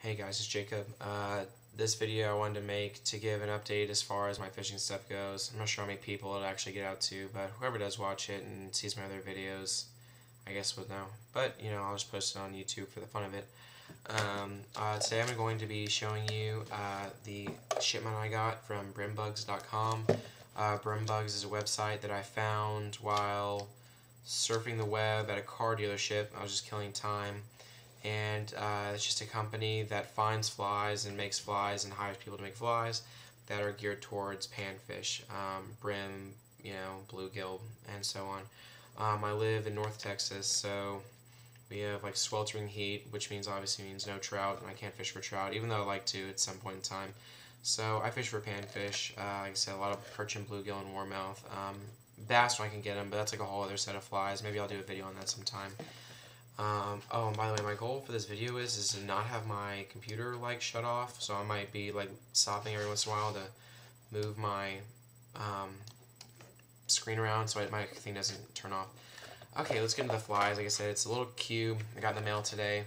Hey guys, it's Jacob. This video I wanted to make to give an update as far as my fishing stuff goes. I'm not sure how many people it'll actually get out to, but whoever does watch it and sees my other videos, I guess would know. But, I'll just post it on YouTube for the fun of it. Today I'm going to be showing you the shipment I got from brimbugs.com. Brimbugs is a website that I found while surfing the web at a car dealership. I was just killing time. And it's just a company that finds flies and makes flies and hires people to make flies that are geared towards panfish, brim, bluegill, and so on. I live in North Texas, so we have like sweltering heat, which obviously means no trout, and I can't fish for trout, even though I like to at some point in time. So I fish for panfish. Like I said, a lot of perch and bluegill and warmouth. Bass when I can get them, but that's like a whole other set of flies. Maybe I'll do a video on that sometime. Oh, and by the way, my goal for this video is to not have my computer shut off, so I might be stopping every once in a while to move my screen around so my thing doesn't turn off. Okay, let's get into the flies. Like I said, it's a little cube I got in the mail today.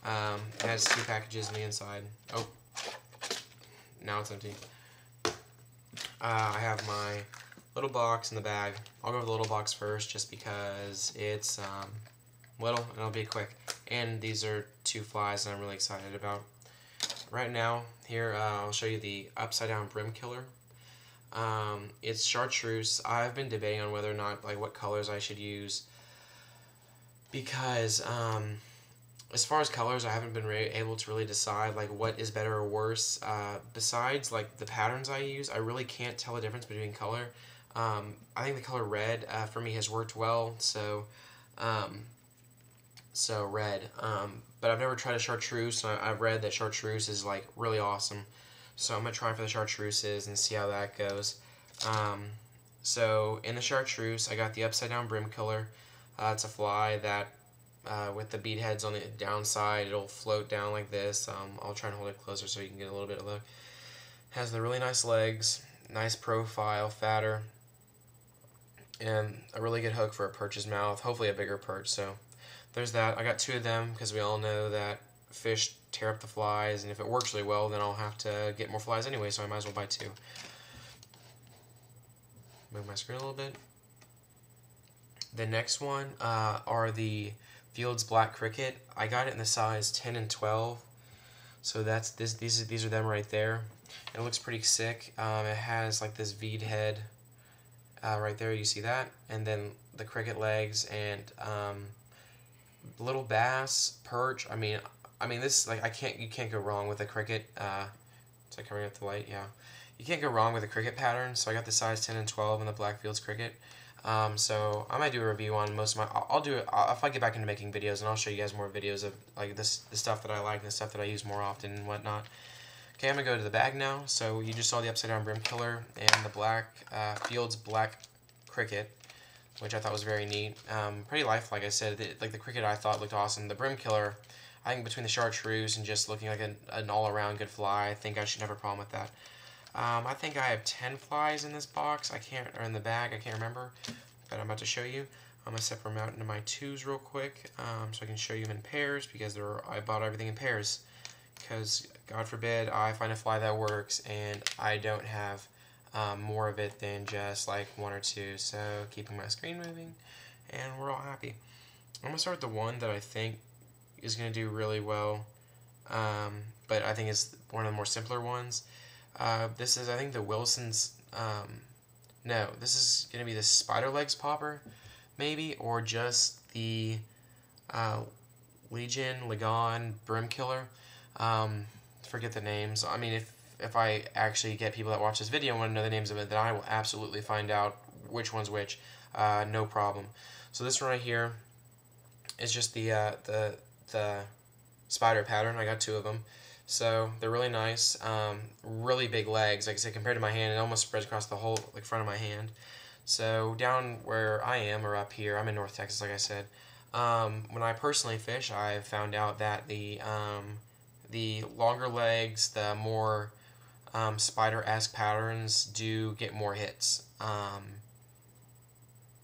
It has 2 packages on the inside. Oh, now it's empty. I have my little box in the bag. I'll go over the little box first just because it's little and it'll be quick. And these are 2 flies that I'm really excited about. Right now, here I'll show you the upside down brim killer. It's chartreuse. I've been debating on whether or not what colors I should use because as far as colors, I haven't been able to really decide what is better or worse. Besides the patterns I use, I really can't tell the difference between color. I think the color red for me has worked well, so red. But I've never tried a chartreuse, and I've read that chartreuse is really awesome. So I'm gonna try for the chartreuses and see how that goes. So in the chartreuse, I got the upside down brim killer. It's a fly that with the bead heads on the downside, it'll float down like this. I'll try and hold it closer so you can get a little bit of a look. Has the really nice legs, nice profile, fatter, and a really good hook for a perch's mouth. Hopefully a bigger perch. So there's that. I got 2 of them because we all know that fish tear up the flies, and if it works really well, then I'll have to get more flies anyway, so I might as well buy 2. Move my screen a little bit. The next one are the Fields Black Cricket. I got it in the size 10 and 12, so that's this. These are them right there. It looks pretty sick. It has this V head right there. You see that, and then the cricket legs and little bass, perch. I mean this you can't go wrong with a cricket. It's covering up the light. Yeah, you can't go wrong with a cricket pattern. So I got the size 10 and 12 in the Blackfields cricket. So I might do a review on most of my. I'll do it if I get back into making videos, and I'll show you guys more videos of the stuff that I like and the stuff that I use more often and whatnot. Okay, I'm gonna go to the bag now. So you just saw the upside down brim killer and the Fields Black Cricket, which I thought was very neat. Pretty life, like I said. The cricket I thought looked awesome. The brim killer, I think between the chartreuse and just looking like an all-around good fly, I think I should have a problem with that. I think I have 10 flies in this box. Or in the bag, I can't remember, but I'm about to show you. I'm gonna separate them out into my 2s real quick, so I can show you them in pairs because I bought everything in pairs. Because God forbid I find a fly that works and I don't have more of it than just 1 or 2. So keeping my screen moving, and we're all happy. I'm gonna start with the one that I think is gonna do really well, but I think is one of the more simpler ones. This is, I think, the Wilson's. No, this is gonna be the Spider Legs popper, maybe, or just the Legon brim killer. Forget the names. I mean, if I actually get people that watch this video and want to know the names of it, then I will absolutely find out which one's which. No problem. So this one right here is just the spider pattern. I got 2 of them. So they're really nice. Really big legs. Like I said, compared to my hand, it almost spreads across the whole front of my hand. So down where I am, or up here, I'm in North Texas, like I said. When I personally fish, I've found out that the longer legs, the more spider-esque patterns do get more hits.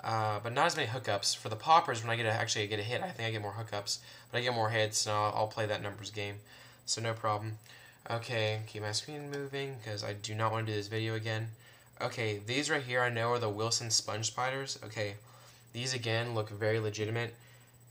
But not as many hookups. For the poppers, when I actually get a hit, I think I get more hookups, but I get more hits, and I'll play that numbers game. so no problem. Okay, keep my screen moving because I do not want to do this video again. Okay, these right here I know are the Wilson sponge spiders. Okay, these again look very legitimate.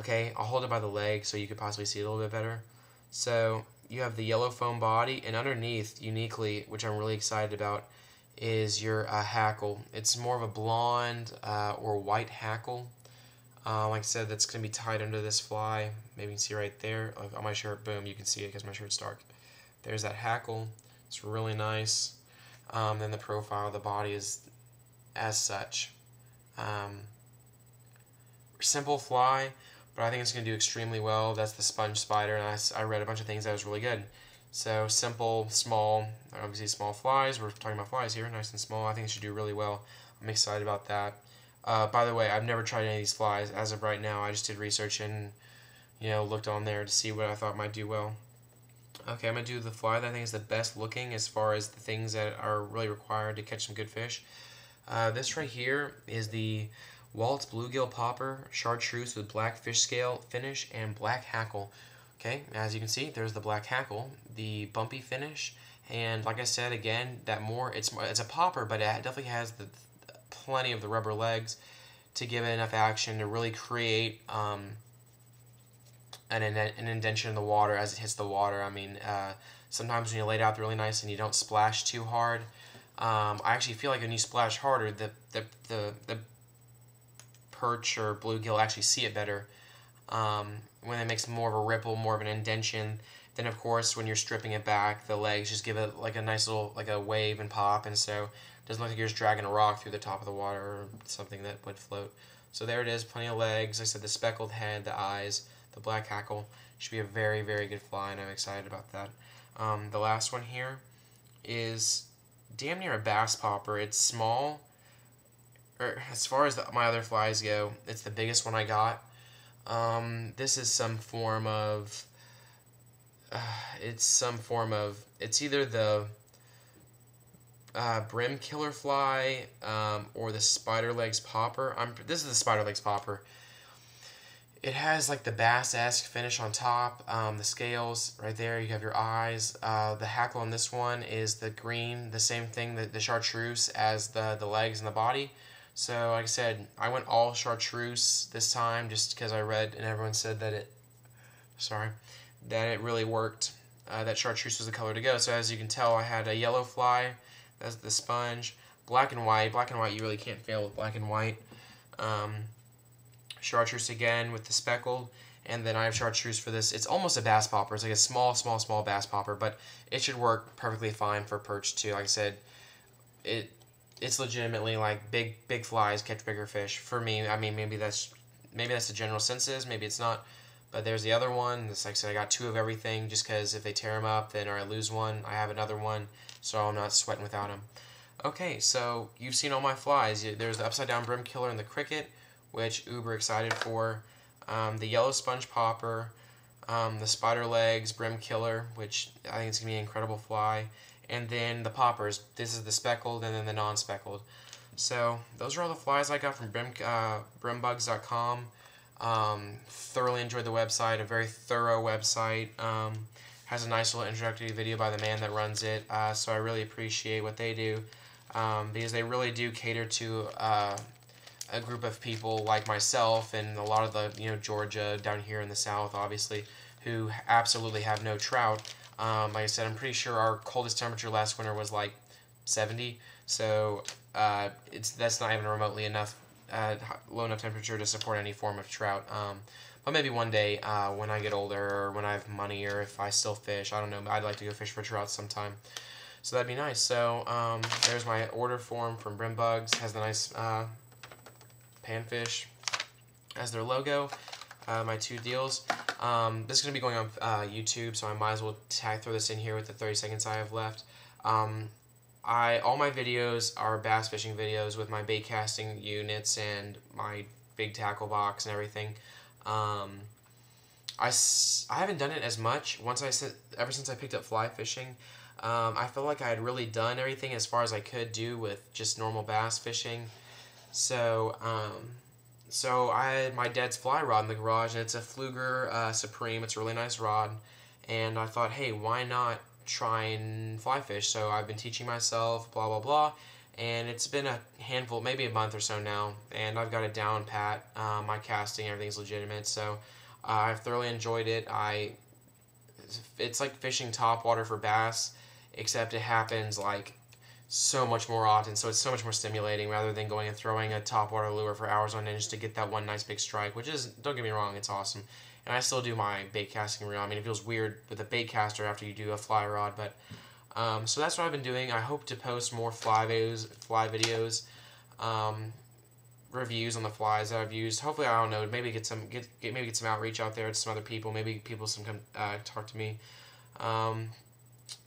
Okay, I'll hold it by the leg so you could possibly see it a little bit better. So you have the yellow foam body, and underneath, uniquely, which I'm really excited about, is your hackle. It's more of a blonde or white hackle. Like I said, that's going to be tied under this fly. Maybe you can see right there on my shirt. Boom, you can see it because my shirt's dark. There's that hackle. It's really nice. Then the profile of the body is as such. Simple fly, but I think it's going to do extremely well. That's the sponge spider, and I read a bunch of things that was really good. So simple, small, obviously small flies. We're talking about flies here, nice and small. I think it should do really well. I'm excited about that. By the way, I've never tried any of these flies as of right now. I just did research and looked on there to see what I thought might do well. Okay, I'm going to do the fly that I think is the best looking as far as the things that are really required to catch some good fish. This right here is the Walt's Bluegill Popper Chartreuse with black fish scale finish and black hackle. Okay, as you can see, there's the black hackle, the bumpy finish, and like I said again, it's a popper, but it definitely has plenty of the rubber legs to give it enough action to really create an indentation in the water as it hits the water. I mean, sometimes when you lay it out really nice and you don't splash too hard, I actually feel like when you splash harder, the perch or bluegill actually see it better. When it makes more of a ripple, more of an indentation, then of course when you're stripping it back, the legs just give it like a nice little, like a wave and pop, and so it doesn't look like you're just dragging a rock through the top of the water or something that would float. So there it is, plenty of legs. Like I said, the speckled head, the eyes, the black hackle. Should be a very, very good fly, and I'm excited about that. The last one here is damn near a bass popper. It's small. As far as my other flies go, it's the biggest one I got. This is some form of, it's either the brim killer fly or the spider legs popper. This is the spider legs popper. It has like the bass-esque finish on top, the scales right there, you have your eyes. The hackle on this one is the green, the same thing, the chartreuse as the legs and the body. So like I said, I went all chartreuse this time just because I read and everyone said that it really worked. That chartreuse was the color to go. So as you can tell, I had a yellow fly, that's the sponge, black and white. Black and white, you really can't fail with black and white. Chartreuse again with the speckled, and then I have chartreuse for this. It's almost a bass popper. It's like a small bass popper, but it should work perfectly fine for perch too. Like I said, it's legitimately like big flies catch bigger fish. For me, I mean, maybe that's the general census, maybe it's not. But there's the other one. It's like I said, I got two of everything just because if they tear them up, then or I lose one, I have another one, so I'm not sweating without them. Okay, so you've seen all my flies. There's the upside down brim killer and the cricket, which uber excited for. The yellow sponge popper, the spider legs brim killer, which I think it's gonna be an incredible fly, and then the poppers. This is the speckled and then the non-speckled. So those are all the flies I got from brimbugs.com. Thoroughly enjoyed the website, a very thorough website. Has a nice little introductory video by the man that runs it, so I really appreciate what they do, because they really do cater to a group of people like myself and a lot of the Georgia down here in the South, obviously, who absolutely have no trout. Like I said, I'm pretty sure our coldest temperature last winter was like 70, so that's not even remotely enough low enough temperature to support any form of trout. But maybe one day when I get older or when I have money or if I still fish, I don't know, I'd like to go fish for trout sometime. So that'd be nice. So there's my order form from Brimbugs. Has the nice panfish as their logo. My two deals. This is going to be going on YouTube, so I might as well throw this in here with the 30 seconds I have left. All my videos are bass fishing videos with my bait casting units and my big tackle box and everything. I haven't done it as much ever since I picked up fly fishing. I felt like I had really done everything as far as I could do with just normal bass fishing. So I had my dad's fly rod in the garage, and it's a Pflueger Supreme. It's a really nice rod, and I thought, hey, why not try and fly fish? So I've been teaching myself, blah blah blah, and it's been a handful, maybe a month or so now, and I've got it down pat. My casting, everything's legitimate, so I've thoroughly enjoyed it. It's like fishing top water for bass, except it happens like so much more often, so it's so much more stimulating rather than going and throwing a topwater lure for hours on end just to get that one nice big strike, which is, don't get me wrong, it's awesome. And I still do my bait casting reel. I mean, it feels weird with a bait caster after you do a fly rod, but so that's what I've been doing. I hope to post more fly videos, reviews on the flies that I've used. Hopefully, I don't know, maybe get some outreach out there to some other people. Maybe people come talk to me.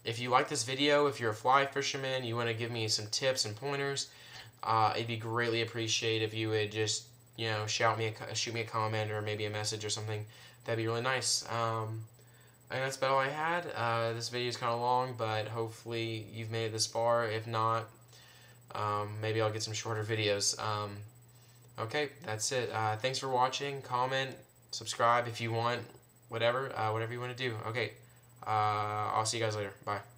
If you like this video, if you're a fly fisherman, you want to give me some tips and pointers, it'd be greatly appreciated if you would just, shoot me a comment or maybe a message or something. That'd be really nice. And that's about all I had. This video is kind of long, but hopefully you've made it this far. If not, maybe I'll get some shorter videos. Okay, that's it. Thanks for watching. Comment, subscribe if you want, whatever you want to do. Okay. I'll see you guys later. Bye.